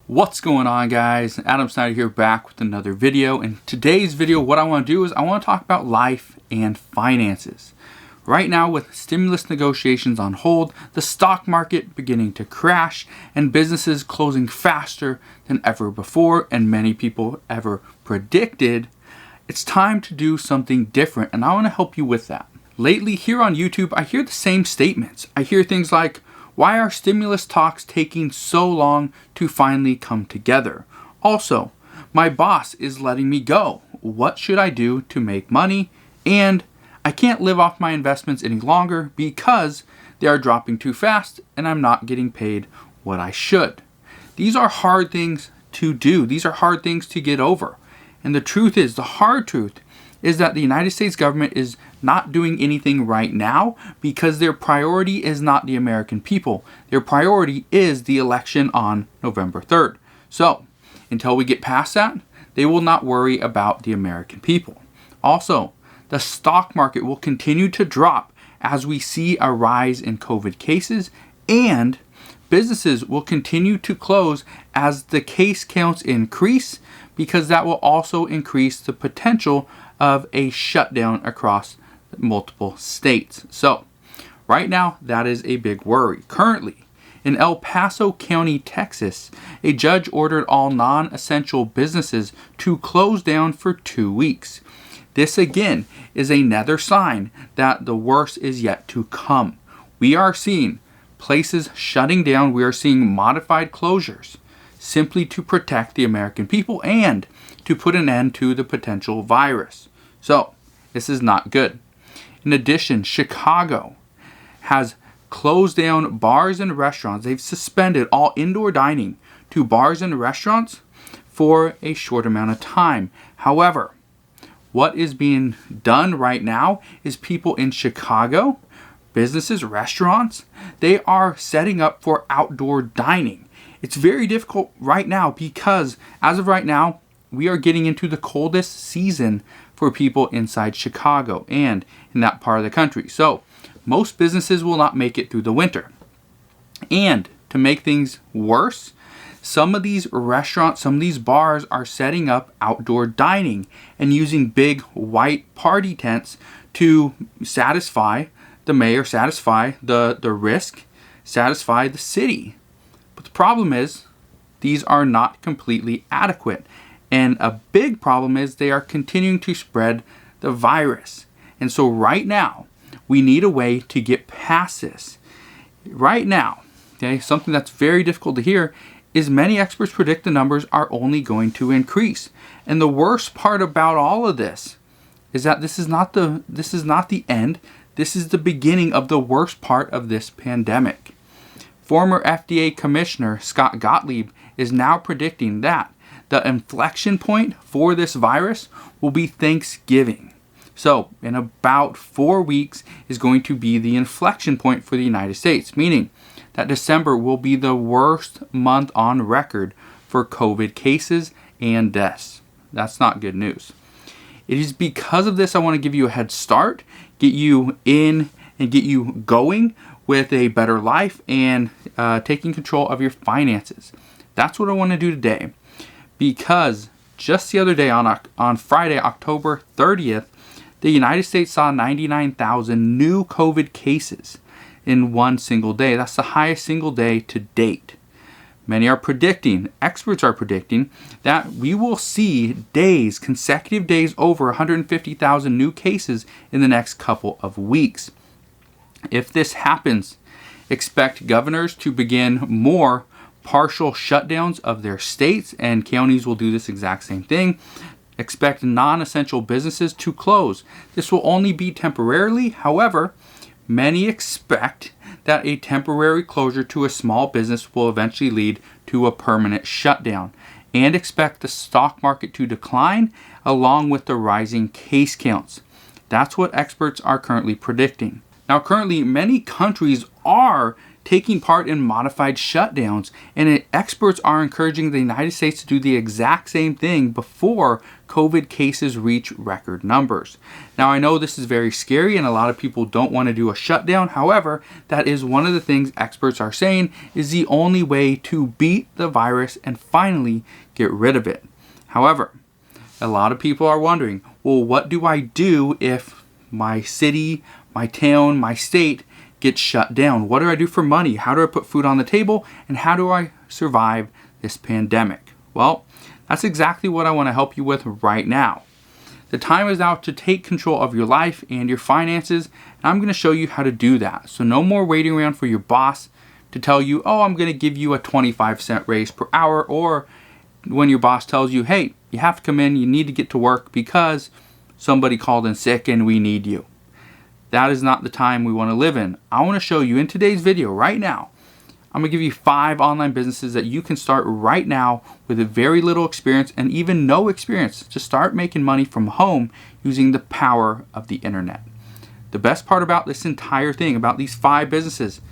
What's going on, guys? Adam Snyder here, back with another video. In today's video, what I want to do is I want to talk about life and finances. Right now, with stimulus negotiations on hold, the stock market beginning to crash, and businesses closing faster than ever before, and many people ever predicted, it's time to do something different, and I want to help you with that. Lately, here on YouTube, I hear the same statements. I hear things like, why are stimulus talks taking so long to finally come together? Also, my boss is letting me go. What should I do to make money? And I can't live off my investments any longer because they are dropping too fast and I'm not getting paid what I should. These are hard things to do. These are hard things to get over. And the truth is, the hard truth is that the United States government is not doing anything right now because their priority is not the American people. Their priority is the election on November 3rd. So, until we get past that, they will not worry about the American people. Also, the stock market will continue to drop as we see a rise in COVID cases, and businesses will continue to close as the case counts increase, because that will also increase the potential of a shutdown across multiple states. So, right now, that is a big worry. Currently, in El Paso County, Texas, a judge ordered all non-essential businesses to close down for 2 weeks. This again is another sign that the worst is yet to come. We are seeing places shutting down. We are seeing modified closures simply to protect the American people and to put an end to the potential virus. So, this is not good. In addition, Chicago has closed down bars and restaurants. They've suspended all indoor dining to bars and restaurants for a short amount of time. However, what is being done right now is people in Chicago, businesses, restaurants, they are setting up for outdoor dining. It's very difficult right now because as of right now, we are getting into the coldest season for people inside Chicago and in that part of the country. So most businesses will not make it through the winter. And to make things worse, some of these restaurants, some of these bars are setting up outdoor dining and using big white party tents to satisfy the mayor, satisfy the risk, satisfy the city. But the problem is, these are not completely adequate. And a big problem is they are continuing to spread the virus. And so right now, we need a way to get past this. Right now, okay, something that's very difficult to hear is many experts predict the numbers are only going to increase. And the worst part about all of this is that this is not the end. This is the beginning of the worst part of this pandemic. Former FDA Commissioner Scott Gottlieb is now predicting that the inflection point for this virus will be Thanksgiving. So, in about 4 weeks is going to be the inflection point for the United States, meaning that December will be the worst month on record for COVID cases and deaths. That's not good news. It is because of this I want to give you a head start, get you in and get you going with a better life and taking control of your finances. That's what I want to do today. Because just the other day on Friday, October 30th, the United States saw 99,000 new COVID cases in one single day. That's the highest single day to date. Many are predicting, experts are predicting, that we will see days, consecutive days over 150,000 new cases in the next couple of weeks. If this happens, expect governors to begin more partial shutdowns of their states, and counties will do this exact same thing. Expect non-essential businesses to close. This will only be temporarily. However, many expect that a temporary closure to a small business will eventually lead to a permanent shutdown, and expect the stock market to decline along with the rising case counts. That's what experts are currently predicting. Now, currently, many countries are taking part in modified shutdowns, and experts are encouraging the United States to do the exact same thing before COVID cases reach record numbers. Now, I know this is very scary and a lot of people don't want to do a shutdown. However, that is one of the things experts are saying is the only way to beat the virus and finally get rid of it. However, a lot of people are wondering, well, what do I do if my city, my town, my state gets shut down? What do I do for money? How do I put food on the table? And how do I survive this pandemic? Well, that's exactly what I want to help you with right now. The time is now to take control of your life and your finances, and I'm going to show you how to do that. So no more waiting around for your boss to tell you, oh, I'm going to give you a 25-cent raise per hour, or when your boss tells you, hey, you have to come in, you need to get to work because somebody called in sick and we need you. That is not the time we want to live in. I want to show you in today's video right now, I'm going to give you 5 online businesses that you can start right now with a very little experience and even no experience to start making money from home using the power of the internet. The best part about this entire thing, about these 5 businesses,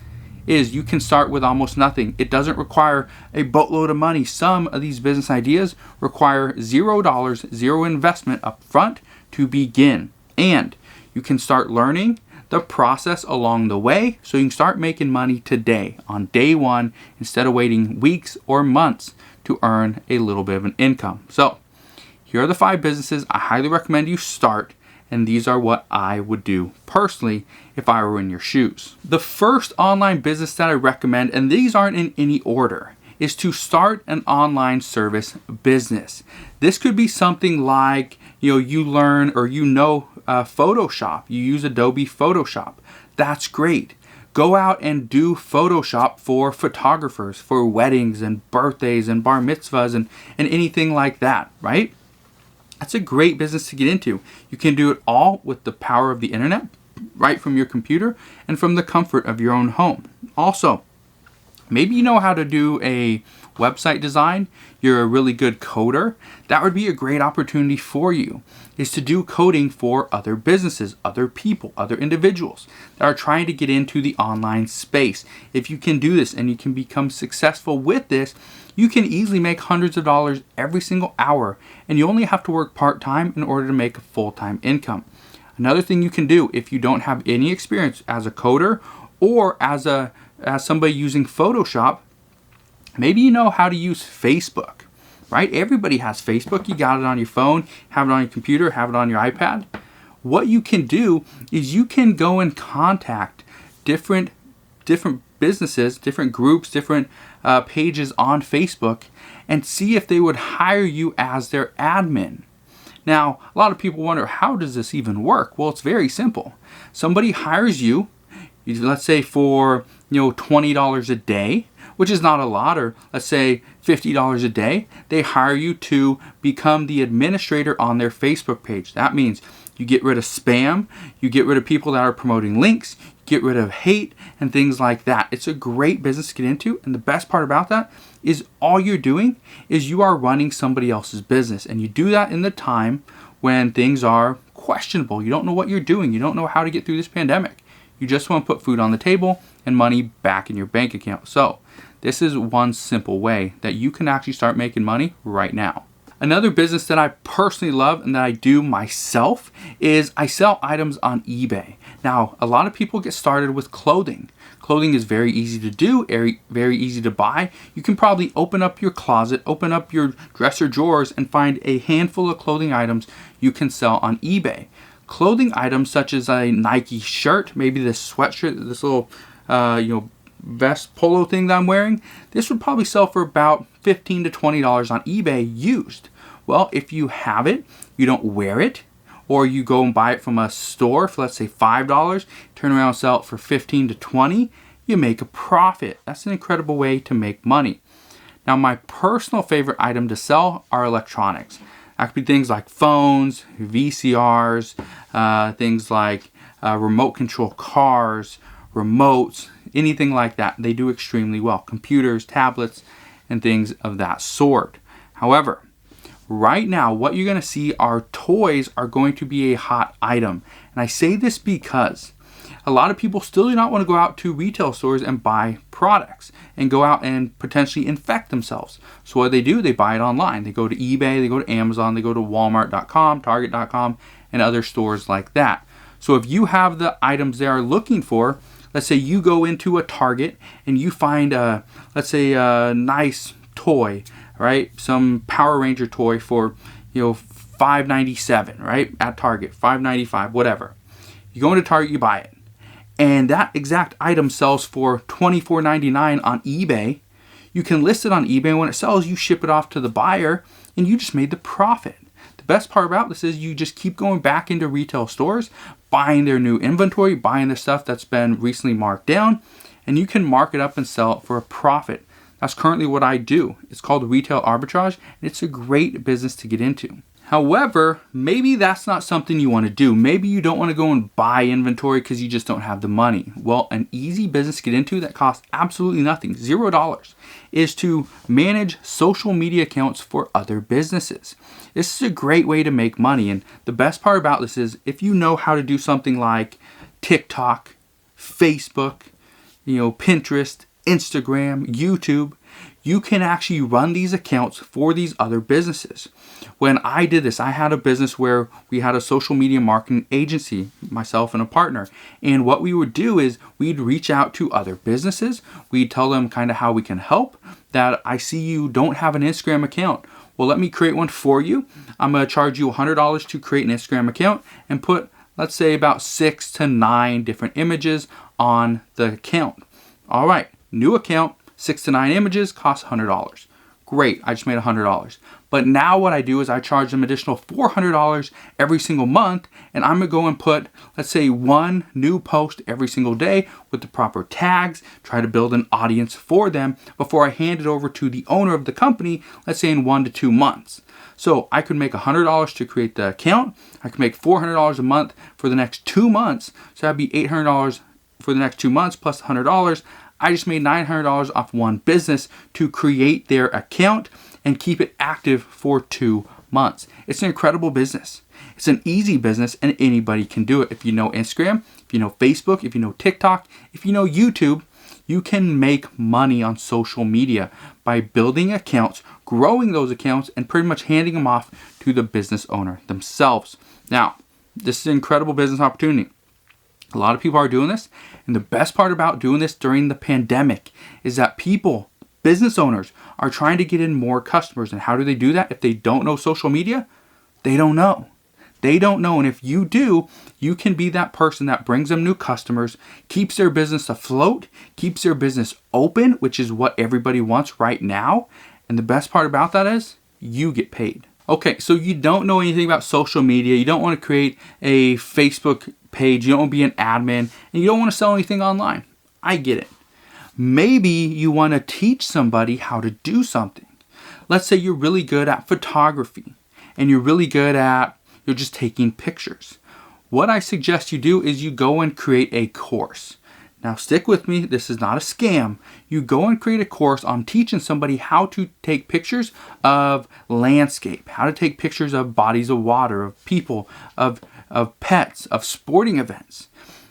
is you can start with almost nothing. It doesn't require a boatload of money. Some of these business ideas require $0, zero investment up front to begin. And you can start learning the process along the way so you can start making money today on day one instead of waiting weeks or months to earn a little bit of an income. So here are the 5 businesses I highly recommend you start, and these are what I would do personally if I were in your shoes. The first online business that I recommend, and these aren't in any order, is to start an online service business. This could be something like, you learn or Photoshop. You use Adobe Photoshop. That's great. Go out and do Photoshop for photographers, for weddings and birthdays and bar mitzvahs and anything like that, right? That's a great business to get into. You can do it all with the power of the internet, right from your computer and from the comfort of your own home. Also, maybe you know how to do a website design. You're a really good coder. That would be a great opportunity for you, is to do coding for other businesses, other people, other individuals that are trying to get into the online space. If you can do this and you can become successful with this, you can easily make hundreds of dollars every single hour, and you only have to work part-time in order to make a full-time income. Another thing you can do if you don't have any experience as a coder or as somebody using Photoshop, maybe you know how to use Facebook, right? Everybody has Facebook. You got it on your phone, have it on your computer, have it on your iPad. What you can do is you can go and contact different businesses, different groups, different pages on Facebook and see if they would hire you as their admin. Now, a lot of people wonder, how does this even work? Well, it's very simple. Somebody hires you, let's say for $20 a day, which is not a lot, or let's say $50 a day. They hire you to become the administrator on their Facebook page. That means you get rid of spam, you get rid of people that are promoting links, you get rid of hate and things like that. It's a great business to get into, and the best part about that is all you're doing is you are running somebody else's business, and you do that in the time when things are questionable. You don't know what you're doing. You don't know how to get through this pandemic. You just want to put food on the table and money back in your bank account. So this is one simple way that you can actually start making money right now. Another business that I personally love and that I do myself is I sell items on eBay. Now, a lot of people get started with clothing. Clothing is very easy to do, very easy to buy. You can probably open up your closet, open up your dresser drawers, and find a handful of clothing items you can sell on eBay. Clothing items such as a Nike shirt, maybe this sweatshirt, this little vest polo thing that I'm wearing, this would probably sell for about $15 to $20 on eBay used. Well, if you have it, you don't wear it, or you go and buy it from a store for, let's say, $5, turn around and sell it for $15 to $20, you make a profit. That's an incredible way to make money. Now, my personal favorite item to sell are electronics. That could be things like phones, VCRs, things like remote control cars, remotes, anything like that. They do extremely well. Computers, tablets, and things of that sort. However, right now, what you're going to see are toys are going to be a hot item. And I say this because A lot of people still do not want to go out to retail stores and buy products and go out and potentially infect themselves. So what do? They buy it online. They go to eBay, they go to Amazon, they go to Walmart.com, Target.com, and other stores like that. So if you have the items they are looking for, let's say you go into a Target and you find let's say a nice toy, right? Some Power Ranger toy for, $5.97, right? At Target, $5.95, whatever. You go into Target, you buy it. And that exact item sells for $24.99 on eBay. You can list it on eBay. When it sells, you ship it off to the buyer and you just made the profit. The best part about this is you just keep going back into retail stores, buying their new inventory, buying the stuff that's been recently marked down, and you can mark it up and sell it for a profit. That's currently what I do. It's called retail arbitrage, and it's a great business to get into. However, maybe that's not something you want to do. Maybe you don't want to go and buy inventory because you just don't have the money. Well, an easy business to get into that costs absolutely nothing, $0, is to manage social media accounts for other businesses. This is a great way to make money. And the best part about this is if you know how to do something like TikTok, Facebook, Pinterest, Instagram, YouTube, you can actually run these accounts for these other businesses. When I did this, I had a business where we had a social media marketing agency, myself and a partner. And what we would do is we'd reach out to other businesses. We'd tell them kind of how we can help. That I see you don't have an Instagram account. Well, let me create one for you. I'm going to charge you $100 to create an Instagram account and put, let's say, about 6 to 9 different images on the account. All right, new account, 6 to 9 images, costs $100. Great, I just made $100. But now what I do is I charge them additional $400 every single month, and I'm gonna go and put, let's say, one new post every single day with the proper tags, try to build an audience for them before I hand it over to the owner of the company, let's say in 1 to 2 months. So I could make $100 to create the account. I could make $400 a month for the next 2 months. So that'd be $800 for the next 2 months plus $100. I just made $900 off one business to create their account and keep it active for 2 months. It's an incredible business. It's an easy business and anybody can do it. If you know Instagram, if you know Facebook, if you know TikTok, if you know YouTube, you can make money on social media by building accounts, growing those accounts, and pretty much handing them off to the business owner themselves. Now, this is an incredible business opportunity. A lot of people are doing this, and the best part about doing this during the pandemic is that people, business owners, are trying to get in more customers. And how do they do that? If they don't know social media, they don't know. They don't know. And if you do, you can be that person that brings them new customers, keeps their business afloat, keeps their business open, which is what everybody wants right now. And the best part about that is you get paid. Okay, so you don't know anything about social media. You don't want to create a Facebook page. You don't want to be an admin. And you don't want to sell anything online. I get it. Maybe you want to teach somebody how to do something. Let's say you're really good at photography and you're really good at just taking pictures. What I suggest you do is you go and create a course. Now stick with me, this is not a scam. You go and create a course on teaching somebody how to take pictures of landscape, how to take pictures of bodies of water, of people, of pets, of sporting events.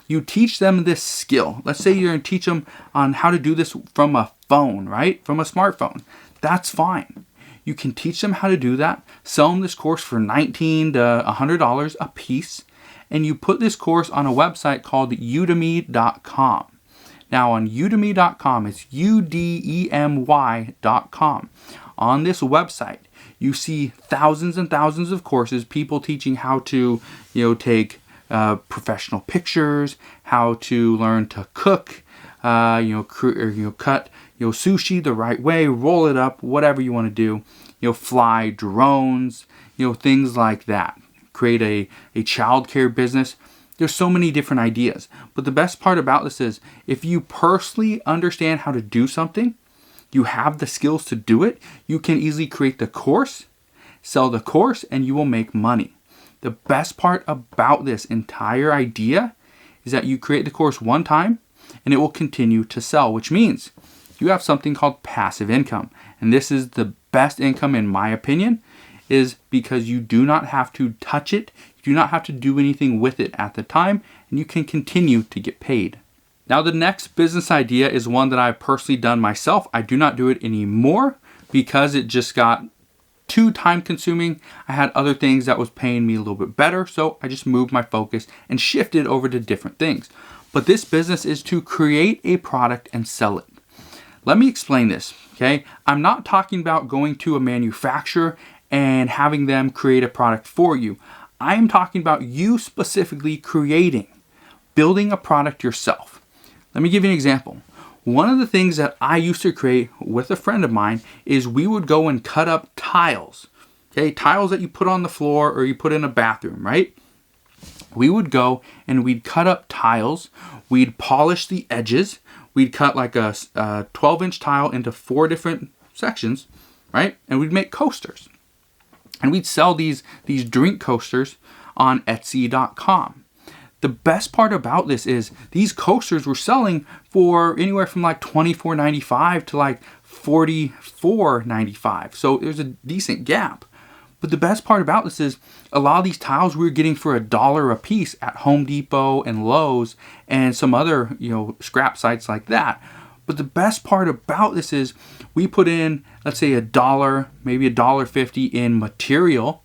You teach them this skill. Let's say you're going to teach them on how to do this from a phone, right? From a smartphone. That's fine. You can teach them how to do that, sell them this course for $19 to $100 a piece, and you put this course on a website called udemy.com. Now on udemy.com, it's udemy.com. On this website, you see thousands and thousands of courses, people teaching how to, take professional pictures, how to learn to cook, cut, sushi the right way, roll it up, whatever you want to do, fly drones, things like that. Create a childcare business. There's so many different ideas. But the best part about this is if you personally understand how to do something, you have the skills to do it, you can easily create the course, sell the course, and you will make money. The best part about this entire idea is that you create the course one time and it will continue to sell, which means you have something called passive income. And this is the best income in my opinion, is because you do not have to touch it. You do not have to do anything with it at the time, and you can continue to get paid. Now, the next business idea is one that I've personally done myself. I do not do it anymore because it just got too time consuming. I had other things that was paying me a little bit better, so I just moved my focus and shifted over to different things. But this business is to create a product and sell it. Let me explain this, okay? I'm not talking about going to a manufacturer and having them create a product for you. I am talking about you specifically building a product yourself. Let me give you an example. One of the things that I used to create with a friend of mine is we would go and cut up tiles, okay? Tiles that you put on the floor or you put in a bathroom, right? We would go and we'd cut up tiles, we'd polish the edges, we'd cut like a 12-inch tile into 4 different sections, right? And we'd make coasters. And we'd sell these drink coasters on Etsy.com. The best part about this is these coasters were selling for anywhere from like $24.95 to like $44.95. So there's a decent gap. But the best part about this is a lot of these tiles we were getting for $1 a piece at Home Depot and Lowe's and some other, scrap sites like that. But the best part about this is we put in, let's say $1, maybe $1.50 in material,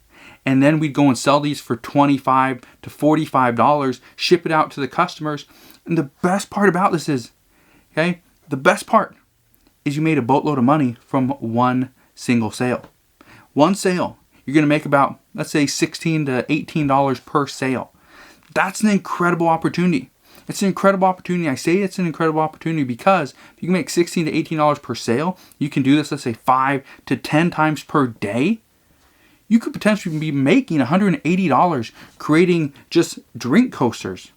and then we'd go and sell these for $25 to $45, ship it out to the customers. And the best part about this is, the best part is you made a boatload of money from one single sale. One sale. You're going to make about, let's say, $16 to $18 per sale. That's an incredible opportunity. It's an incredible opportunity. I say it's an incredible opportunity because if you can make $16 to $18 per sale, you can do this, let's say, 5 to 10 times per day. You could potentially be making $180 creating just drink coasters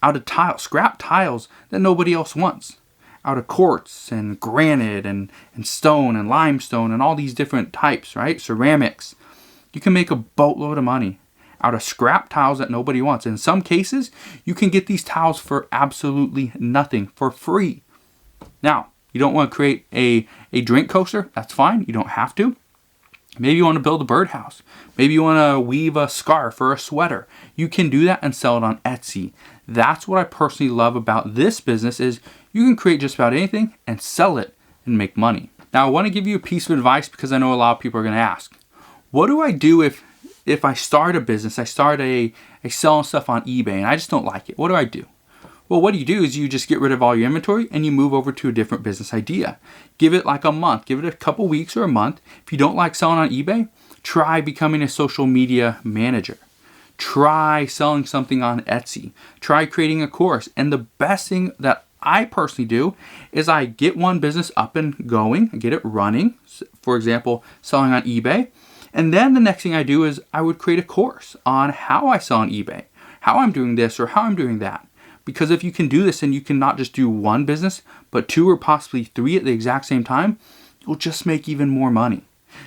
out of scrap tiles that nobody else wants. Out of quartz and granite and stone and limestone and all these different types, right? Ceramics. You can make a boatload of money out of scrap tiles that nobody wants. In some cases, you can get these tiles for absolutely nothing, for free. Now, you don't want to create a drink coaster? That's fine. You don't have to. Maybe you want to build a birdhouse. Maybe you want to weave a scarf or a sweater. You can do that and sell it on Etsy. That's what I personally love about this business is you can create just about anything and sell it and make money. Now, I want to give you a piece of advice because I know a lot of people are going to ask, what do I do if I start a business, I start a selling stuff on eBay and I just don't like it? What do I do? Well, what you do is you just get rid of all your inventory and you move over to a different business idea. Give it like a month, give it a couple weeks or a month. If you don't like selling on eBay, try becoming a social media manager. Try selling something on Etsy. Try creating a course. And the best thing that I personally do is I get one business up and going, I get it running. For example, selling on eBay. And then the next thing I do is I would create a course on how I sell on eBay, how I'm doing this or how I'm doing that. Because if you can do this and you can not just do one business, but 2 or possibly 3 at the exact same time, you'll just make even more money.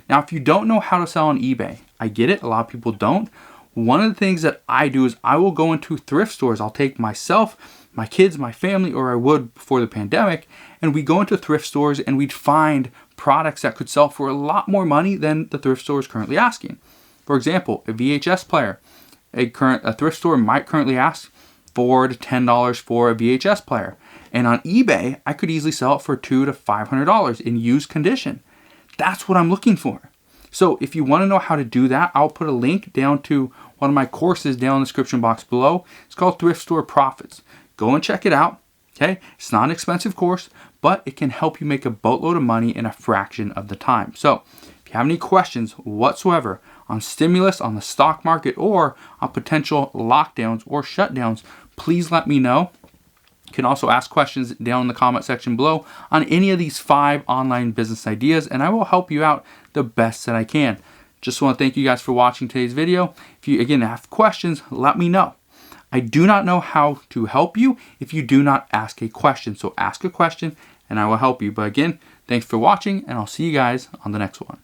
Now, if you don't know how to sell on eBay, I get it, a lot of people don't. One of the things that I do is I will go into thrift stores. I'll take myself, my kids, my family, or I would before the pandemic, and we go into thrift stores and we'd find products that could sell for a lot more money than the thrift store is currently asking. For example, a VHS player. A thrift store might currently ask $4 to $10 for a VHS player. And on eBay, I could easily sell it for $200 to $500 in used condition. That's what I'm looking for. So if you want to know how to do that, I'll put a link down to one of my courses down in the description box below. It's called Thrift Store Profits. Go and check it out. Okay, it's not an expensive course, but it can help you make a boatload of money in a fraction of the time. So if you have any questions whatsoever on stimulus, on the stock market, or on potential lockdowns or shutdowns, please let me know. You can also ask questions down in the comment section below on any of these 5 online business ideas, and I will help you out the best that I can. Just want to thank you guys for watching today's video. If you, again, have questions, let me know. I do not know how to help you if you do not ask a question. So ask a question and I will help you. But again, thanks for watching and I'll see you guys on the next one.